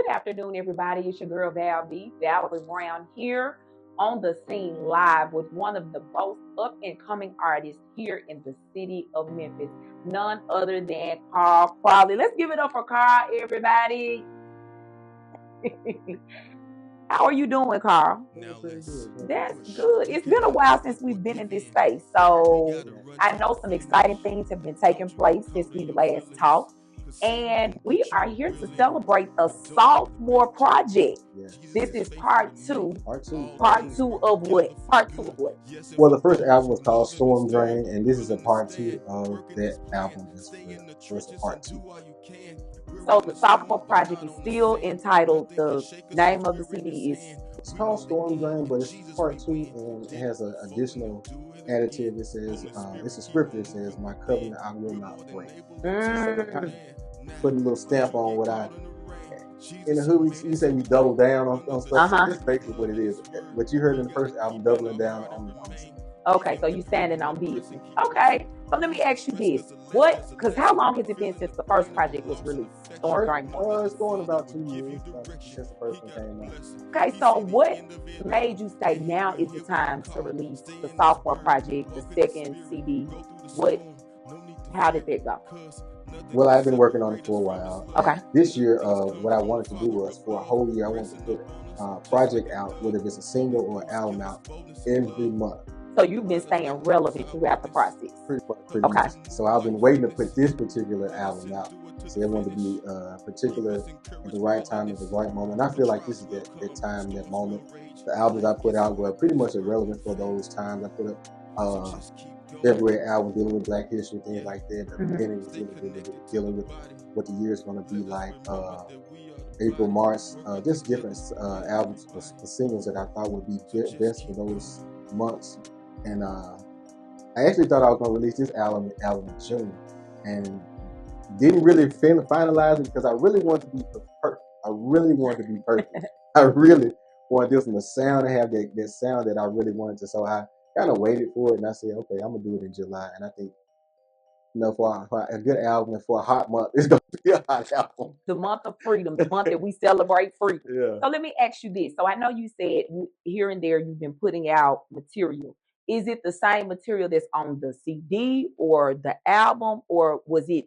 Good afternoon, everybody. It's your girl Valerie Brown here on the scene live with one of the most up and coming artists here in the city of Memphis, none other than Carl Crawley. Let's give it up for Carl, everybody. How are you doing, Carl? That's good. It's been a while since we've been in this space, so I know some exciting things have been taking place since we last talked. And we are here to celebrate a sophomore project. This is part two. Part two of what? Part two of what? Well, the first album was called Storm Drain, and this is a part two of that album. It's the first part two. So the sophomore project is still entitled, the name of the CD is? It's called Storm Drain, but it's part two, and it has an additional additive that says, it's a scripture that says, "My covenant I will not break." So putting a little stamp on what I, in the hood, you say we double down on stuff. So that's basically what it is. What you heard in the first album, doubling down on the Okay, so you standing on business. Okay, so let me ask you this: because how long has it been since the first project was released? It's going about 2 years since the first one came out. Okay, so what made you say now is the time to release the sophomore project, the second CD? How did that go? Well, I've been working on it for a while. Okay. This year, what I wanted to do was, for a whole year, I wanted to put a project out, whether it's a single or an album out, every month. So you've been staying relevant throughout the process? Pretty much. So I've been waiting to put this particular album out. So I wanted to be particular at the right time, at the right moment. And I feel like this is that time, that moment. The albums I put out were pretty much irrelevant for those times. I put up February album dealing with Black history, things like that. The beginning was really dealing with what the year is going to be like. April, March, just different albums for singles that I thought would be best for those months. And I actually thought I was going to release this album in June, and didn't really finalize it because I really wanted to be perfect. I really wanted to be perfect. I really wanted this one, the sound to have that sound that I really wanted to. So I kind of waited for it, and I said, okay, I'm going to do it in July. And I think, for a good album and for a hot month, it's going to be a hot album. The month of freedom, the month that we celebrate freedom. Yeah. So let me ask you this. So I know you said here and there you've been putting out material. Is it the same material that's on the CD or the album, or was it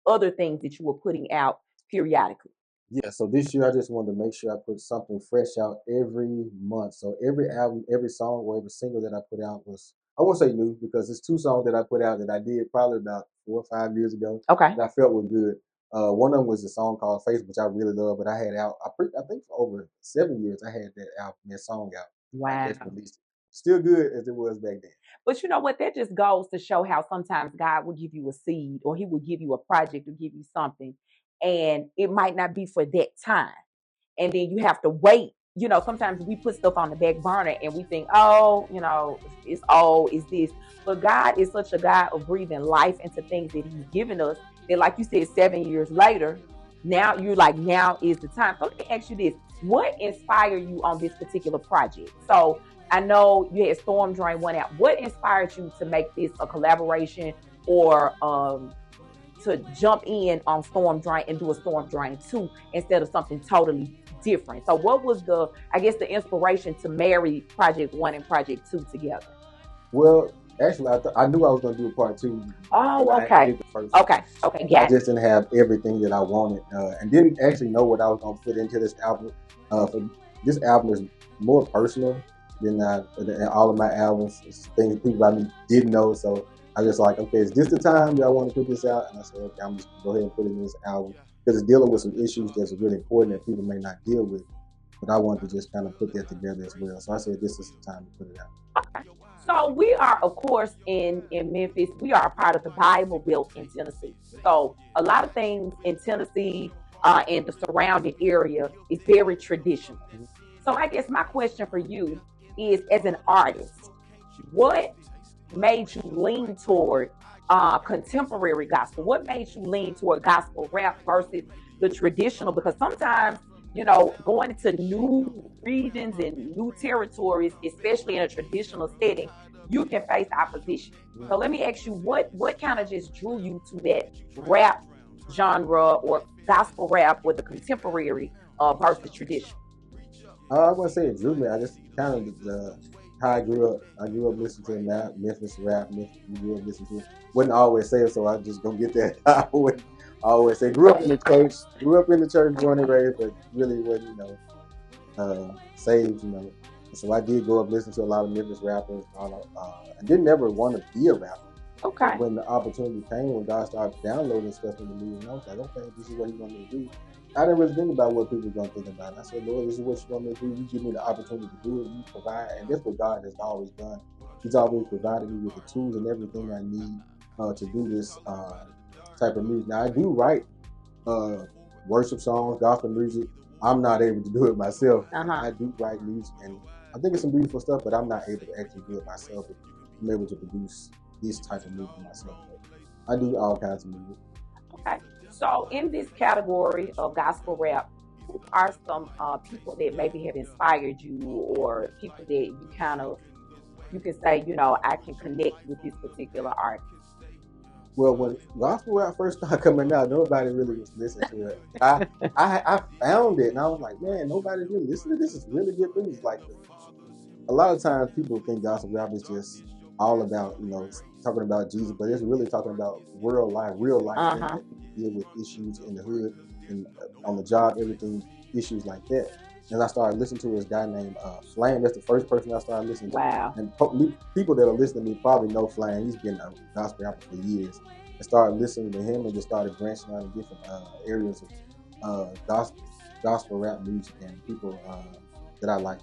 other things that you were putting out periodically? Yeah, so this year I just wanted to make sure I put something fresh out every month. So every album, every song, or every single that I put out was, I won't say new, because it's 2 songs that I put out that I did probably about 4 or 5 years ago. Okay. That I felt were good. One of them was a song called Face, which I really love, but I had out, I think for over 7 years, I had that song out. Wow. I just released it. Still good as it was back then. But you know what? That just goes to show how sometimes God will give you a seed, or he will give you a project, or give you something, and it might not be for that time. And then you have to wait. Sometimes we put stuff on the back burner and we think, it's old, it's this. But God is such a God of breathing life into things that he's given us that, like you said, 7 years later, now you're like, now is the time. So let me ask you this. What inspired you on this particular project? So I know you had Storm Drain one out. What inspired you to make this a collaboration, or to jump in on Storm Drain and do a Storm Drain 2 instead of something totally different? So what was the inspiration to marry Project 1 and Project 2 together? Well, actually, I knew I was going to do a part 2. Oh, okay. Okay, I just didn't have everything that I wanted, and didn't actually know what I was going to put into this album. This album is more personal than all of my albums. It's things people I didn't know. So I just like, okay, is this the time that I want to put this out? And I said, okay, I'm just going to go ahead and put it in this album, because it's dealing with some issues that's really important that people may not deal with. But I wanted to just kind of put that together as well. So I said, this is the time to put it out. Okay. So we are, of course, in Memphis. We are a part of the Bible Belt in Tennessee. So a lot of things in Tennessee and the surrounding area is very traditional. So I guess my question for you is, as an artist, what made you lean toward contemporary gospel? What made you lean toward gospel rap versus the traditional? Because sometimes, going into new regions and new territories, especially in a traditional setting, you can face opposition. So let me ask you, what kind of just drew you to that rap genre or gospel rap or the contemporary versus traditional? I wouldn't say it drew me. I just kind of how I grew up. I grew up listening to Memphis rap. Memphis, grew up listening to it. Wouldn't always say it, so I just gonna get that. I wouldn't always say. Grew up in the church. Grew up in the church, born and raised, but really wasn't, saved. So I did grow up listening to a lot of Memphis rappers. I didn't ever want to be a rapper. Okay. When the opportunity came, when God started downloading stuff into me, and I was like, okay, this is what He wanted me to do. I didn't really think about what people were going to think about it. I said, Lord, this is what you want me to do. You give me the opportunity to do it. You provide. And that's what God has always done. He's always provided me with the tools and everything I need to do this type of music. Now, I do write worship songs, gospel music. I'm not able to do it myself. I do write music, and I think it's some beautiful stuff, but I'm not able to actually do it myself. I'm able to produce this type of music myself. But I do all kinds of music. Okay. So in this category of gospel rap, who are some people that maybe have inspired you, or people that you can say, I can connect with this particular artist? Well, when gospel rap first started coming out, nobody really was listening to it. I found it, and I was like, man, nobody's really listening to this. Is really good music. Like, a lot of times people think gospel rap is just all about, talking about Jesus, but it's really talking about real life things that deal with issues in the hood and on the job, everything, issues like that. And I started listening to this guy named Flame. That's the first person I started listening to. Wow. And people that are listening to me probably know Flame. He's been a gospel rapper for years. I started listening to him and just started branching out in different areas of gospel rap music and people that I like.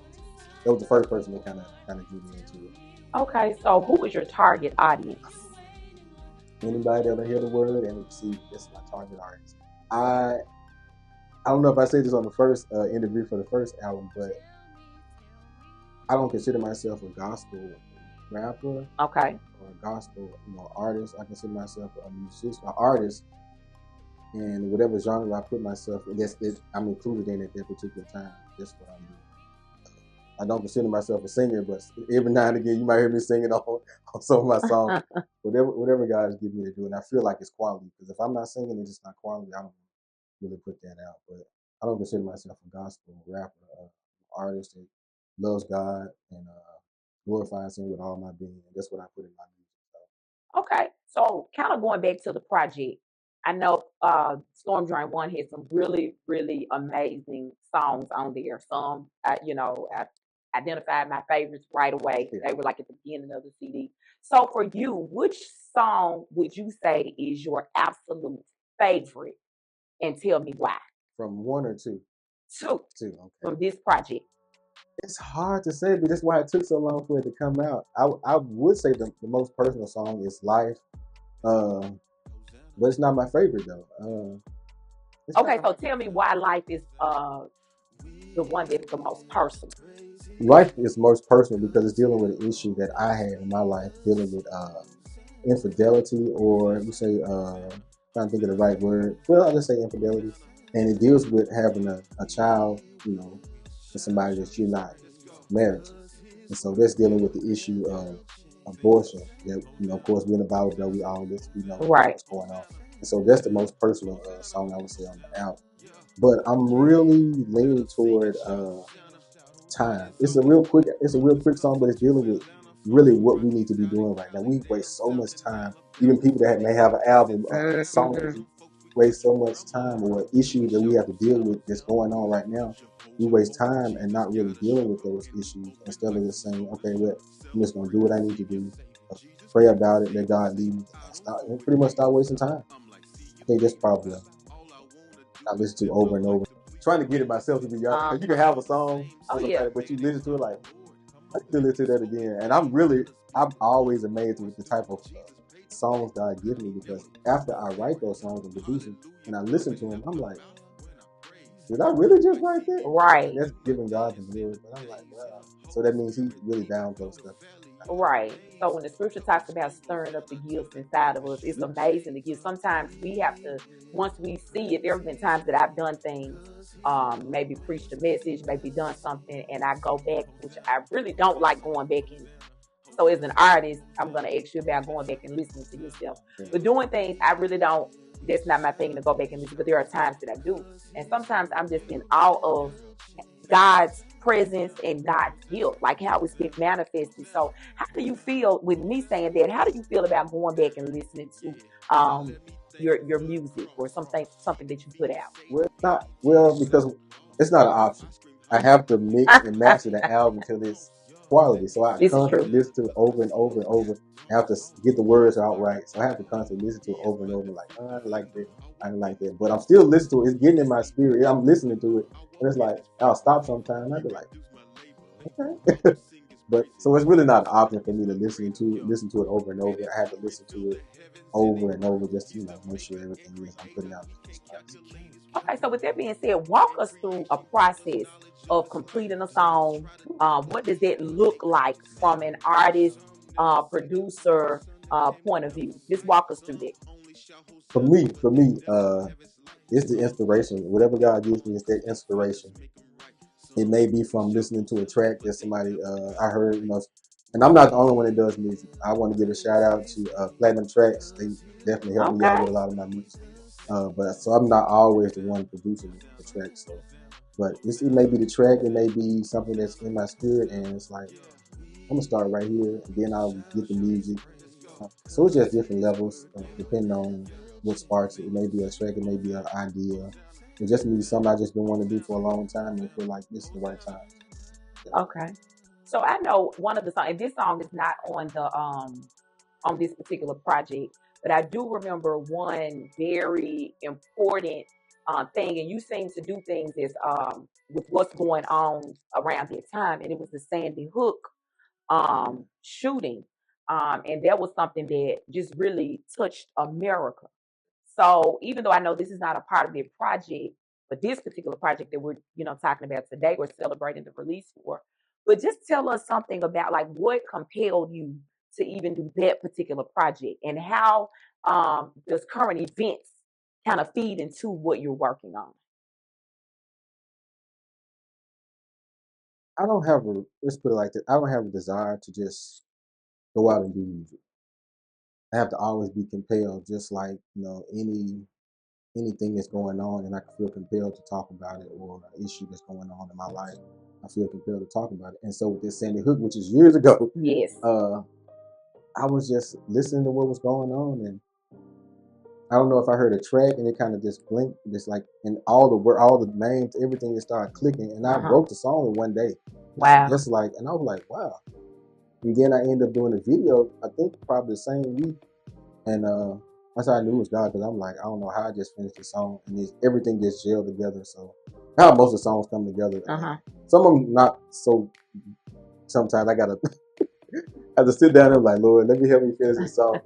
That was the first person that kind of drew me into it. Okay, so who is your target audience? Anybody that hear the word and see, that's my target audience. I don't know if I said this on the first interview for the first album, but I don't consider myself a gospel rapper. Okay. Or a gospel, artist. I consider myself a musician, an artist, and whatever genre I put myself in, I'm included in at that particular time. That's what I'm doing. I don't consider myself a singer, but every now and again you might hear me singing on some of my songs. whatever God has given me to do, and I feel like it's quality. Because if I'm not singing, it's just not quality. I don't really put that out. But I don't consider myself a gospel rapper, artist that loves God and glorifies Him with all my being. And that's what I put in my music. Okay, so kind of going back to the project, I know Storm Drain One had some really, really amazing songs on there. Some, I identified my favorites right away. They were like at the beginning of the CD. So for you, which song would you say is your absolute favorite? And tell me why. From one or two? Two. Okay. From this project. It's hard to say, but that's why it took so long for it to come out. I would say the most personal song is Life. But it's not my favorite though. Okay, so tell me why Life is the one that's the most personal. Life is most personal because it's dealing with an issue that I had in my life, dealing with infidelity, or we say trying to think of the right word. Well, I'll just say infidelity, and it deals with having a child, with somebody that you're not married to, and so that's dealing with the issue of abortion. That of course, being a Bible Belt, we know what's going on, and so that's the most personal song I would say on the album. But I'm really leaning toward time. It's a real quick song, but it's dealing with really what we need to be doing right now. We waste so much time. Even people that may have an album, songs, waste so much time, or issues that we have to deal with that's going on right now. We waste time and not really dealing with those issues instead of just saying, okay, well, I'm just going to do what I need to do, pray about it, let God lead me, and pretty much start wasting time. I think that's probably I listen to over and over. Trying to get it myself to be honest. You can have a song, but you listen to it like, I can listen to that again. And I'm always amazed with the type of songs God gives me, because after I write those songs and produce them and I listen to them, I'm like, did I really just write that? Right. And that's giving God the glory. But I'm like, wow. So that means He really downloads those stuff. Right. So when the scripture talks about stirring up the gifts inside of us, it's amazing to get. Sometimes we have to, once we see it, there have been times that I've done things, maybe preached a message, maybe done something, and I go back, which I really don't like going back in. So as an artist, I'm going to ask you about going back and listening to yourself. But doing things I really don't that's not my thing to go back and listen, but there are times that I do. And sometimes I'm just in awe of God's presence and God's guilt, like how it's been manifested. So, how do you feel with me saying that? How do you feel about going back and listening to your music or something that you put out? Well, it's not because it's not an option. I have to mix and master the album till it's quality. So I This is constantly true. listen to it over and over and over. I have to get the words out right. So I have to constantly listen to it over and over. Like, oh, I like that. I don't like that. But I'm still listening to it. It's getting in my spirit. I'm listening to it. And it's like, I'll stop sometime. I'll be like, okay. But so it's really not an option for me to listen to it over and over. I have to listen to it over and over just to make sure everything is I'm putting out. Okay, so with that being said, walk us through a process of completing a song. What does that look like from an artist, producer point of view? Just walk us through that. For me, it's the inspiration. Whatever God gives me, it's that inspiration. It may be from listening to a track that somebody I heard, and I'm not the only one that does music. I want to give a shout out to Platinum Tracks. They definitely helped me out Okay. with a lot of my music. But so I'm not always the one producing the track. So, but it may be the track, it may be something that's in my spirit, and it's like I'm gonna start right here, and then I'll get the music. So it's just different levels depending on what sparks it. It may be a track, it may be an idea. It just may be something I just been wanting to do for a long time and I feel like this is the right time. Yeah. Okay. So I know one of the songs, and this song is not on this particular project, but I do remember one very important thing, and you seem to do things as with what's going on around that time, and it was the Sandy Hook shooting, and that was something that just really touched America. So even though I know this is not a part of their project, but this particular project that we're talking about today, we're celebrating the release for. But just tell us something about like what compelled you to even do that particular project, and how does current events kind of feed into what you're working on? I don't have let's put it like this. I don't have a desire to just go out and do music. I have to always be compelled, just like, anything that's going on and I can feel compelled to talk about it or an issue that's going on in my life. I feel compelled to talk about it. And so with this Sandy Hook, which is years ago, Yes. I was just listening to what was going on, and I don't know if I heard a track and it kind of just blinked, just like, and all the names, everything just started clicking, and I wrote the song in one day. Wow. Just like, and I was like, wow. And then I ended up doing a video, I think probably the same week, and that's how I knew it was God, because I'm like, I don't know how I just finished the song, and everything gets gelled together. So how most of the songs come together. Some of them not so. Sometimes I gotta have to sit down and like, Lord, let me help me finish this song.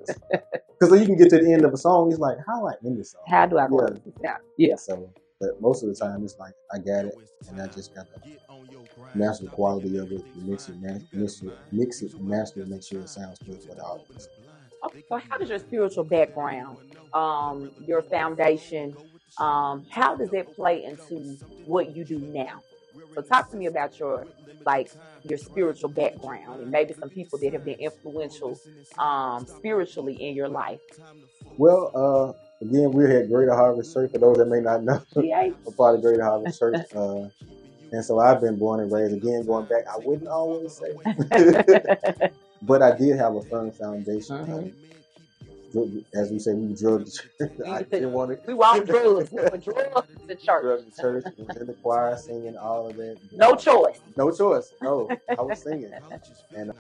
Because you can get to the end of a song, it's like, how do I end this song? How do I close this out? Yeah. So, but most of the time, it's like, I got it, and I just got to master the quality of it, mix it, master it, make sure it sounds good for the audience. Okay, so how does your spiritual background, your foundation, how does that play into what you do now? So talk to me about your spiritual background and maybe some people that have been influential spiritually in your life. Well, again, we're at Greater Harvest Church. For those that may not know, a part of Greater Harvest Church. And so I've been born and raised. Again, going back, I wouldn't always say, but I did have a firm foundation. As we say, we drugged the church. I didn't want to. We walked drugs. We were drugged to church. Drugged the church. Was in the choir singing all of that. No choice. No choice. No, I was singing. And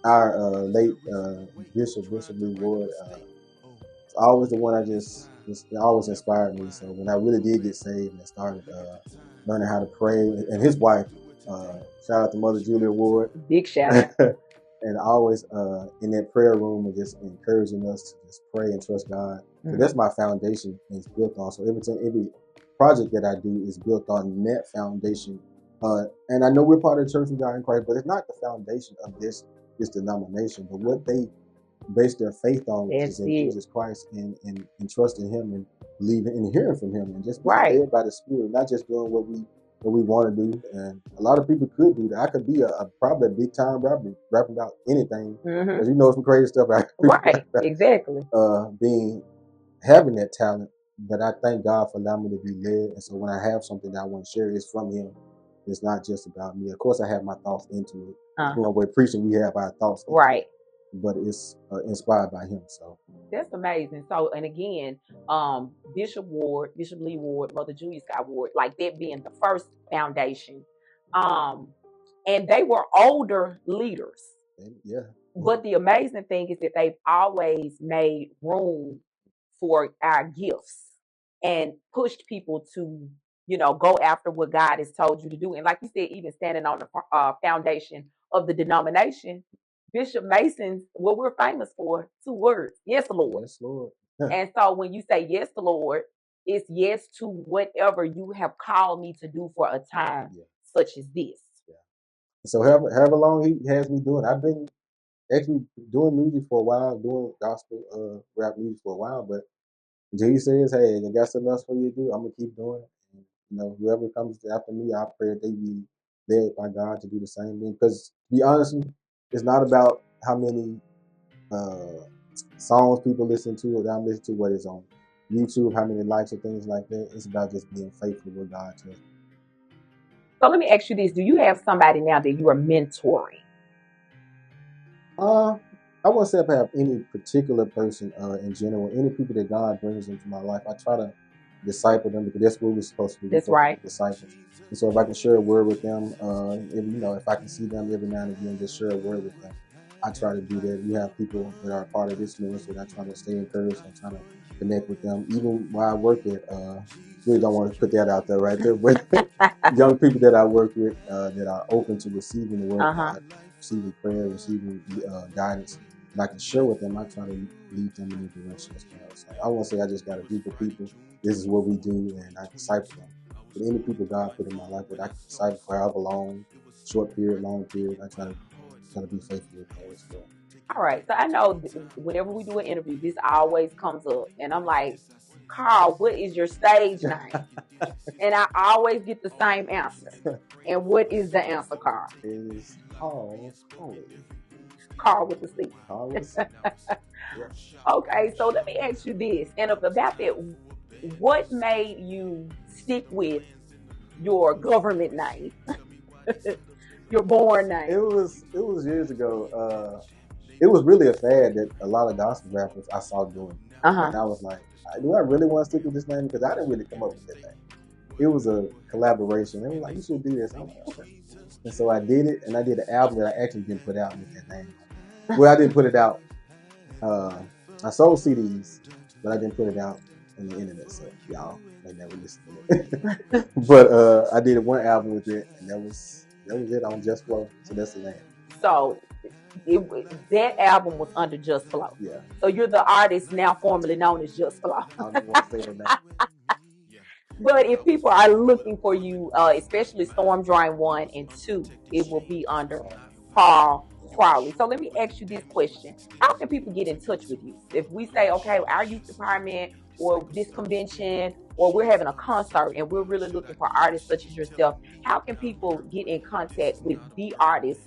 our late Bishop Lee Ward, always the one always inspired me. So when I really did get saved and started learning how to pray, and his wife, shout out to Mother Julia Ward. Big shout out. And always in that prayer room and just encouraging us to just pray and trust God. So that's my foundation, and it's built on. So every project that I do is built on that foundation. And I know we're part of the Church of God in Christ, but it's not the foundation of this denomination, but what they base their faith on is in Jesus Christ and trusting Him and believing and hearing from Him and just being led by the Spirit, not just doing what we want to do. And a lot of people could do that. I could be probably a big time rapping about anything, because some crazy stuff. Right, exactly. Being having that talent, but I thank God for allowing me to be led. And so when I have something that I want to share, it's from Him. It's not just about me. Of course, I have my thoughts into it. We're preaching, we have our thoughts into right. it, but it's inspired by Him. So that's amazing. So, and again, Bishop Lee Ward, Mother Julia Scott Ward, like that being the first foundation, and they were older leaders. yeah. But the amazing thing is that they've always made room for our gifts and pushed people to, go after what God has told you to do. And like you said, even standing on the foundation of the denomination, Bishop Mason's, what we're famous for, 2 words: yes, Lord. Yes, Lord. And so when you say yes, Lord, it's yes to whatever you have called me to do for a time such as this. Yeah. So however long He has me doing, I've been actually doing music for a while, doing gospel rap music for a while, but until He says, "Hey, I got something else for you to do," I'm gonna keep doing it. And, whoever comes after me, I pray that they be led by God to do the same thing. Because to be honest, it's not about how many songs people listen to or that I'm listening to, what is on YouTube, how many likes or things like that. It's about just being faithful with God to. So let me ask you this: do you have somebody now that you are mentoring? I wouldn't say if I have any particular person in general. Any people that God brings into my life, I try to disciple them because that's what we're supposed to do. That's right. Disciples. And so if I can share a word with them, if I can see them every now and again, just share a word with them. I try to do that. We have people that are part of this ministry that I try to stay encouraged and try to connect with them. Even while I work at, really don't want to put that out there right there, but young people that I work with that are open to receiving the word of God, receiving prayer, receiving guidance, and I can share with them. I try to lead them in the direction as well. So I won't say I just got a group of people. This is what we do, and I disciple them. But any people God put in my life that I can disciple for however long, short period, long period, I try to be faithful with that as well. All right. So I know whenever we do an interview, this always comes up, and I'm like, Carl, what is your stage name? And I always get the same answer. And what is the answer, Carl? It is Carl Coley. Carl with the C. Carl with the C. Okay, so let me ask you this. And about that, what made you stick with your government name? Your born name? It was years ago. It was really a fad that a lot of gospel rappers I saw doing. And I was like, do I really want to stick with this name? Because I didn't really come up with that name. It was a collaboration. They were like, you should do this. I'm like, okay. And so I did it, and I did an album that I actually didn't put out with that name. Well, I didn't put it out. I sold CDs, but I didn't put it out on the internet, so y'all may never listen to it. But I did one album with it, and that was it on Just Flow. So that's the name. So that album was under Just Flow. Yeah. So you're the artist now formerly known as Just Flow. I don't want to say that. But if people are looking for you, especially Storm Drain 1 and 2, it will be under Carl Crowley. So let me ask you this question. How can people get in touch with you? If we say, okay, our youth department or this convention, or we're having a concert and we're really looking for artists such as yourself, how can people get in contact with the artist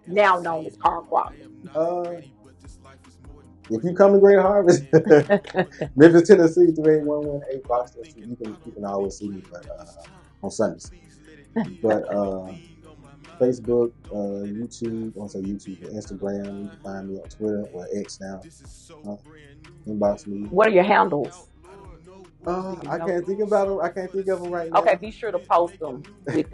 now known as Carl Crowley? If you come to Great Harvest, Memphis, Tennessee, 38118 Boxster Street, you can always see me, but on Sundays. But Facebook, YouTube, I won't say YouTube, but Instagram, you can find me on Twitter or X now. Inbox me. What are your handles? I can't think about them. I can't think of them right now. Okay, be sure to post them with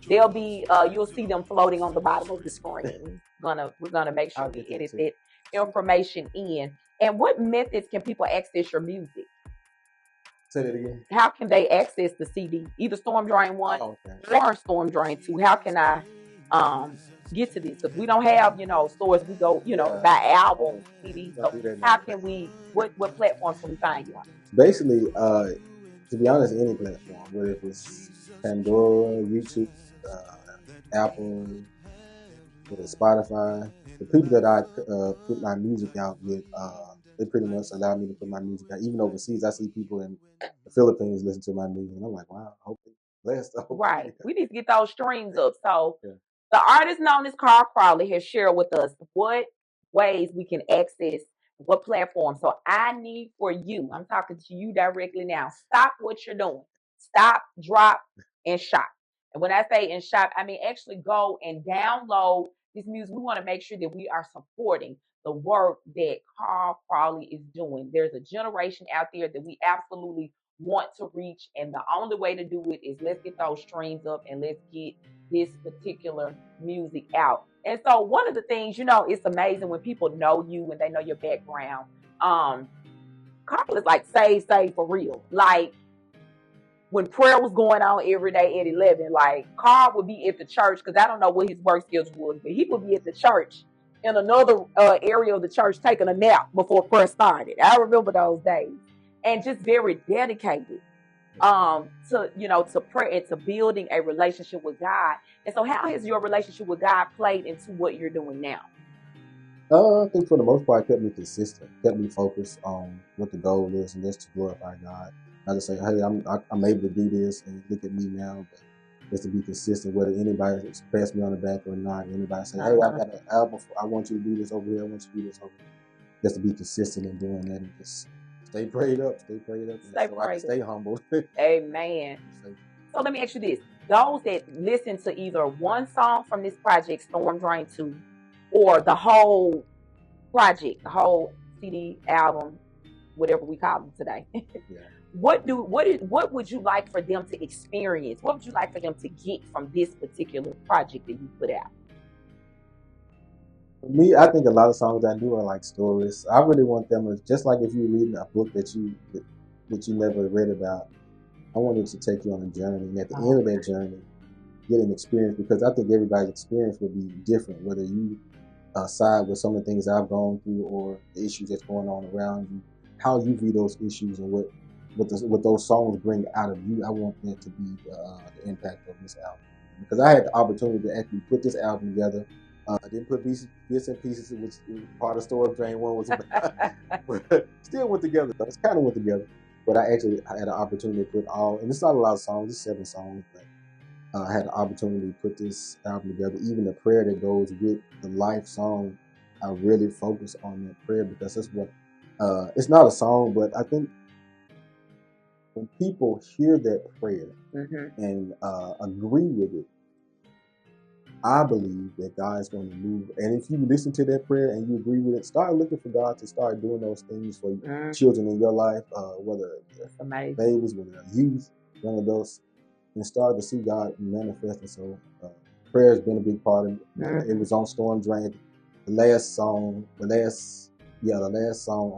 they'll be you'll see them floating on the bottom of the screen. We're gonna make sure we edit that information in. And what methods can people access your music? Say that again. How can they access the CD? Either Storm Drain 1 or Storm Drain 2. How can I get to this? Because we don't have, stores we go, buy albums, CDs. So how can we what platforms can we find you on? Basically, to be honest, any platform, whether it's Pandora, YouTube, Apple, whether it's Spotify, the people that I put my music out with, they pretty much allow me to put my music out. Even overseas, I see people in the Philippines listen to my music, and I'm like, wow, I hope they're blessed. Right. We need to get those streams up. So the artist known as Carl Crowley has shared with us what ways we can access What platform? So I need for you, I'm talking to you directly now. Stop what you're doing. Stop, drop, and shop. And when I say in shop, I mean actually go and download this music. We want to make sure that we are supporting the work that Carl Crawley is doing. There's a generation out there that we absolutely want to reach, and the only way to do it is let's get those streams up and let's get this particular music out. And so one of the things, it's amazing when people know you and they know your background. Carl is like save for real. Like when prayer was going on every day at 11, like Carl would be at the church, because I don't know what his work schedule was, but he would be at the church in another area of the church taking a nap before prayer started. I remember those days. And just very dedicated to prayer and to building a relationship with God. And so how has your relationship with God played into what you're doing now? I think for the most part, it kept me consistent, kept me focused on what the goal is, and just to glorify God. Not to say, hey, I'm able to do this, and look at me now, but just to be consistent, whether anybody pats me on the back or not. Anybody say, hey, I got an album, I want you to do this over here, I want you to do this over here. Just to be consistent in doing that, and just stay prayed up, I can stay humble. Amen. So let me ask you this. Those that listen to either one song from this project, Storm Drain 2, or the whole project, the whole CD, album, whatever we call them today. Yeah. What would you like for them to experience? What would you like for them to get from this particular project that you put out? For me, I think a lot of songs I do are like stories. I really want them to, just like if you're reading a book that you never read about, I wanted to take you on a journey, and at the end of that journey, get an experience, because I think everybody's experience would be different, whether you side with some of the things I've gone through or the issues that's going on around you, how you view those issues, and what those songs bring out of you. I want that to be the impact of this album, because I had the opportunity to actually put this album together. I didn't put bits and pieces, which part of Storm Drain 1 was about, but still went together. It kind of went together. But I actually had an opportunity to put and it's not a lot of songs, it's 7 songs, but I had the opportunity to put this album together. Even the prayer that goes with the life song, I really focus on that prayer, because that's what, it's not a song, but I think when people hear that prayer and agree with it, I believe that God is going to move. And if you listen to that prayer and you agree with it, start looking for God to start doing those things for children in your life, whether babies, whether youth, young adults, and start to see God manifest. And so prayer has been a big part of it. It was on Storm Drain. The last song on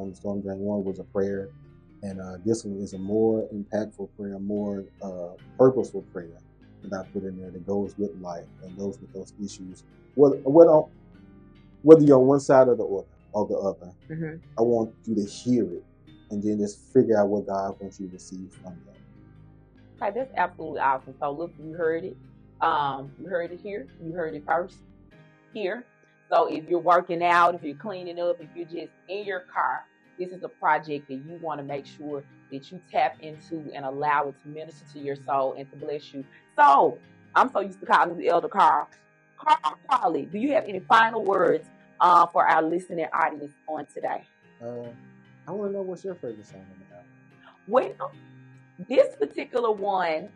the Storm Drain 1 was a prayer. And this one is a more impactful prayer, more purposeful prayer that I put in there that goes with life and goes with those issues. Whether you're on one side or the other, I want you to hear it and then just figure out what God wants you to receive from that. Okay, that's absolutely awesome. So look, you heard it. You heard it here. You heard it first here. So if you're working out, if you're cleaning up, if you're just in your car, this is a project that you want to make sure that you tap into and allow it to minister to your soul and to bless you. So I'm so used to calling you Elder Carl. Carl Crawley, do you have any final words for our listening audience on today? I want to know what's your favorite song on the album. Well, this particular one,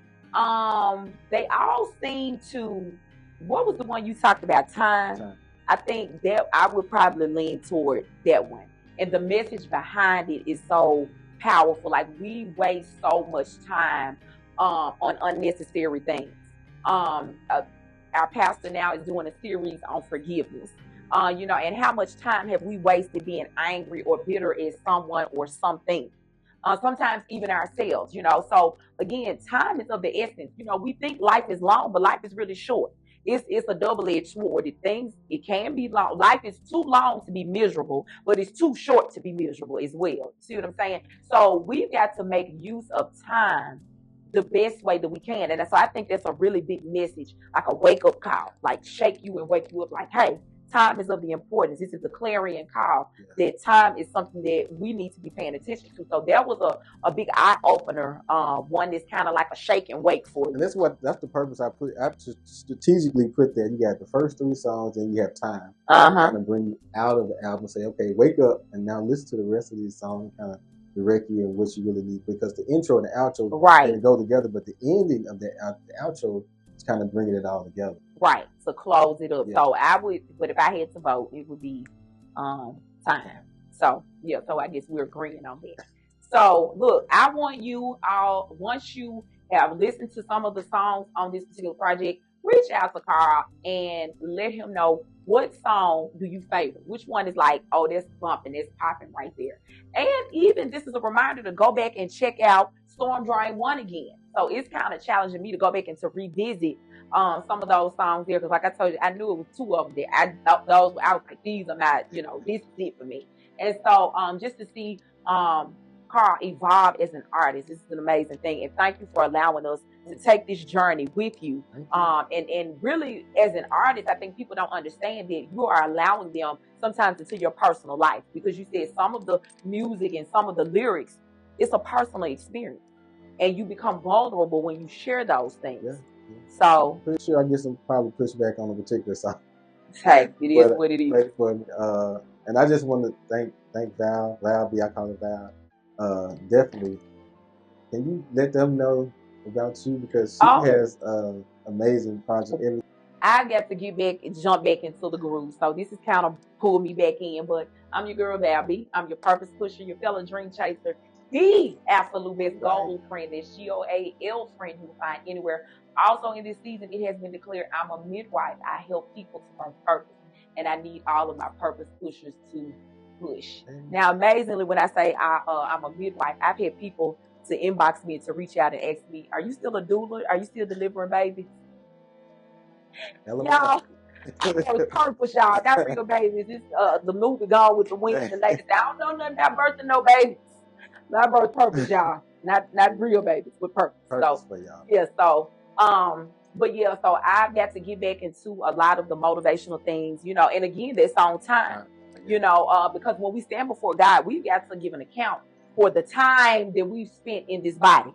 they all seem to. What was the one you talked about? Time. I think that I would probably lean toward that one. And the message behind it is so powerful. Like, we waste so much time on unnecessary things. Our pastor now is doing a series on forgiveness. And how much time have we wasted being angry or bitter at someone or something? Sometimes even ourselves, So again, time is of the essence. We think life is long, but life is really short. It's a double-edged sword. It can be long. Life is too long to be miserable, but it's too short to be miserable as well. See what I'm saying? So we've got to make use of time the best way that we can. And so I think that's a really big message, like a wake-up call, like shake you and wake you up, like, hey, time is of the importance. This is a clarion call Yeah. that time is something that we need to be paying attention to. So that was a big eye opener, one that's kind of like a shake and wake for And you. that's the purpose I strategically put there. You got the first 3 songs, and you have time. Uh-huh. Kind of bring you out of the album. Say, okay, wake up, and now listen to the rest of these songs. Kind of direct you in what you really need, because the intro and the outro Right. can go together, but the ending of the outro is kind of bringing it all together. Right, to close it up. Yeah. So I would, but if I had to vote, it would be time. So yeah, so I guess we're agreeing on that. So look, I want you all, once you have listened to some of the songs on this particular project, reach out to Carl and let him know what song do you favor. Which one is like, oh, that's bumping, that's popping right there. And even this is a reminder to go back and check out Storm Drain 1 again. So it's kind of challenging me to go back and to revisit some of those songs there, because like I told you, I knew it was 2 of them there. I was like, these are not, this is it for me. And so just to see Carl evolve as an artist, this is an amazing thing. And thank you for allowing us to take this journey with you. And really, as an artist, I think people don't understand that you are allowing them sometimes into your personal life, because you said some of the music and some of the lyrics, it's a personal experience, and you become vulnerable when you share those things. Yeah. So pretty sure I get some probably pushback on a particular song. Hey, it is what it is. And I just want to thank Val B. I call her Val. Definitely. Can you let them know about you, because she has amazing project. I got to get back and jump back into the groove. So this is kind of pull me back in. But I'm your girl, Val B. I'm your purpose pusher, your fellow dream chaser, the absolute best goal friend, that GOAL friend you will find anywhere. Also in this season, it has been declared I'm a midwife. I help people to find purpose, and I need all of my purpose pushers to push. Now, amazingly, when I say I'm a midwife, I've had people to inbox me and to reach out and ask me, are you still a doula? Are you still delivering babies? Y'all, I was purpose, y'all. Not real babies. It's the movie Gone with the Wind. The lady said, I don't know nothing about birthing no babies. Not birth purpose, y'all. Not real babies, with purpose. Purpose for y'all. Yeah, so but yeah, so I've got to get back into a lot of the motivational things, and again, that's on time. Because when we stand before God, we've got to give an account for the time that we've spent in this body.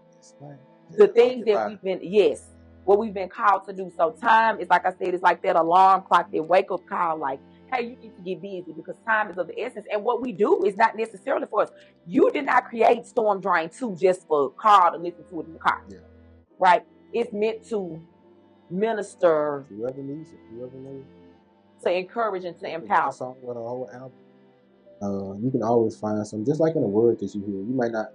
The things that we've been, what we've been called to do. So time is, like I said, it's like that alarm clock, that wake up call, like, hey, you need to get busy, because time is of the essence. And what we do is not necessarily for us. You did not create Storm Drain 2 just for Carl to listen to it in the car. Yeah. Right? It's meant to minister. Whoever needs it, whoever knows. To encourage and to empower. A song with a whole album. You can always find something, just like in a word that you hear. You might not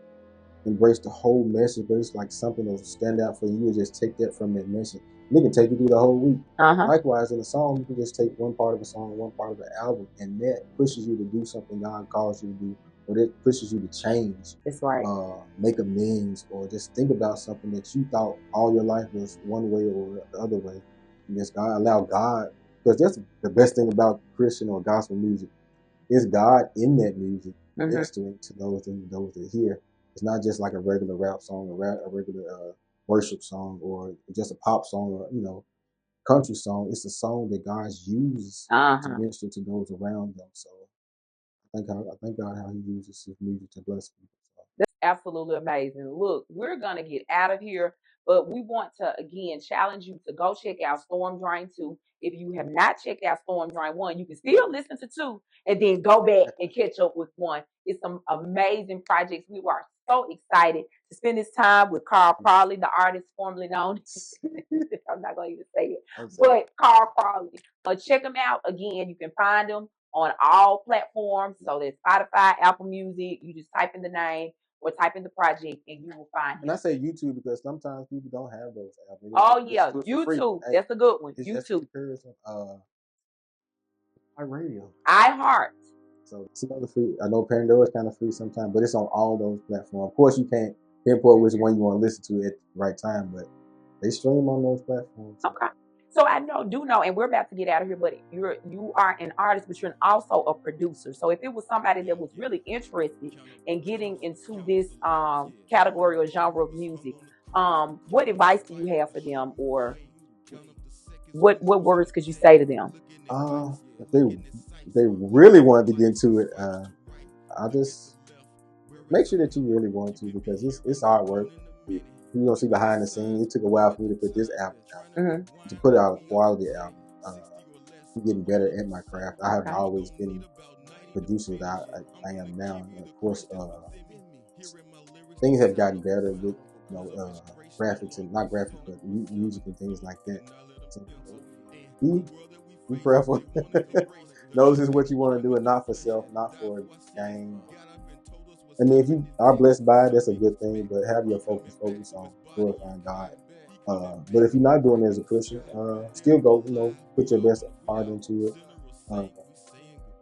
embrace the whole message, but it's like something that'll stand out for you. You just take that from that message. And it can take you through the whole week. Likewise, in a song, you can just take one part of a song, one part of the album, and that pushes you to do something God calls you to do, or that pushes you to change. That's right. Make amends, or just think about something that you thought all your life was one way or the other way. And just allow God, because that's the best thing about Christian or gospel music, is God in that music, ministering to those that hear. It's not just like a regular rap song, a regular worship song, or just a pop song, or country song. It's a song that God uses to minister to those around them. So I thank God how He uses His music to bless people. So. That's absolutely amazing. Look, we're gonna get out of here, but we want to again challenge you to go check out Storm Drain 2. If you have not checked out Storm Drain 1, you can still listen to 2 and then go back and catch up with 1. It's some amazing projects. We are so excited to spend this time with Carl Crawley, the artist formerly known. I'm not going to even say it, but Carl Crawley. Check him out. Again, you can find him on all platforms. So there's Spotify, Apple Music. You just type in the name or type in the project and you will find it. And I say YouTube because sometimes people don't have those apps. Oh yeah, YouTube. That's a good one. YouTube. iRadio. iHeart. So it's another free. I know Pandora is kind of free sometimes, but it's on all those platforms. Of course, you can't pinpoint which one you want to listen to at the right time, but they stream on those platforms. Okay. So I do know, and we're about to get out of here, but you are an artist, but you're also a producer. So if it was somebody that was really interested in getting into this category or genre of music, what advice do you have for them? Or What words could you say to them? If they really wanted to get into it, I just make sure that you really want to, because it's hard work. You don't see behind the scenes. It took a while for me to put this album out, Mm-hmm. to put out a quality album. I'm getting better at my craft. I haven't Okay. always been the producer that I am now. And of course, things have gotten better with graphics, and not graphics, but music and things like that. So be be prayerful. Know this is what you want to do, and not for self, not for gain. I mean, if you are blessed by it, that's a good thing. But have your focus on glorifying God. But if you're not doing it as a Christian, still go. Put your best heart into it. Uh,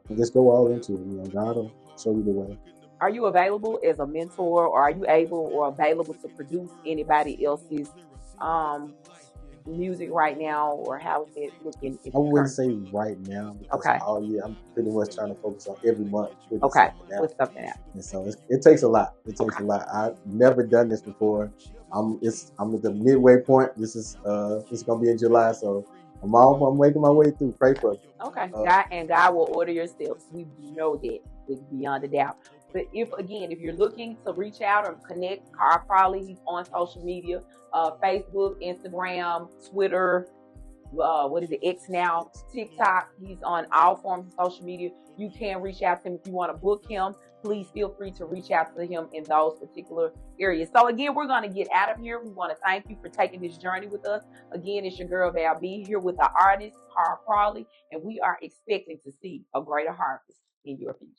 and just go all into it. God will show you the way. Are you available as a mentor, or are you able or available to produce anybody else's um, music right now, or how is it looking in I wouldn't current? say right now, because Okay. all year I'm pretty much trying to focus on every month putting Okay. something out. Put something out. And so it takes a lot. It takes Okay. a lot. I've never done this before. I'm at the midway point. This is it's gonna be in July, so I'm making my way through. Pray for me. Okay. Uh, God will order your steps. We know that with beyond a doubt. But if you're looking to reach out or connect, Carl Crawley, he's on social media, Facebook, Instagram, Twitter, what is it, X now, TikTok. He's on all forms of social media. You can reach out to him if you want to book him. Please feel free to reach out to him in those particular areas. So again, we're going to get out of here. We want to thank you for taking this journey with us. Again, it's your girl Val B here with the artist Carl Crawley, and we are expecting to see a greater harvest in your future.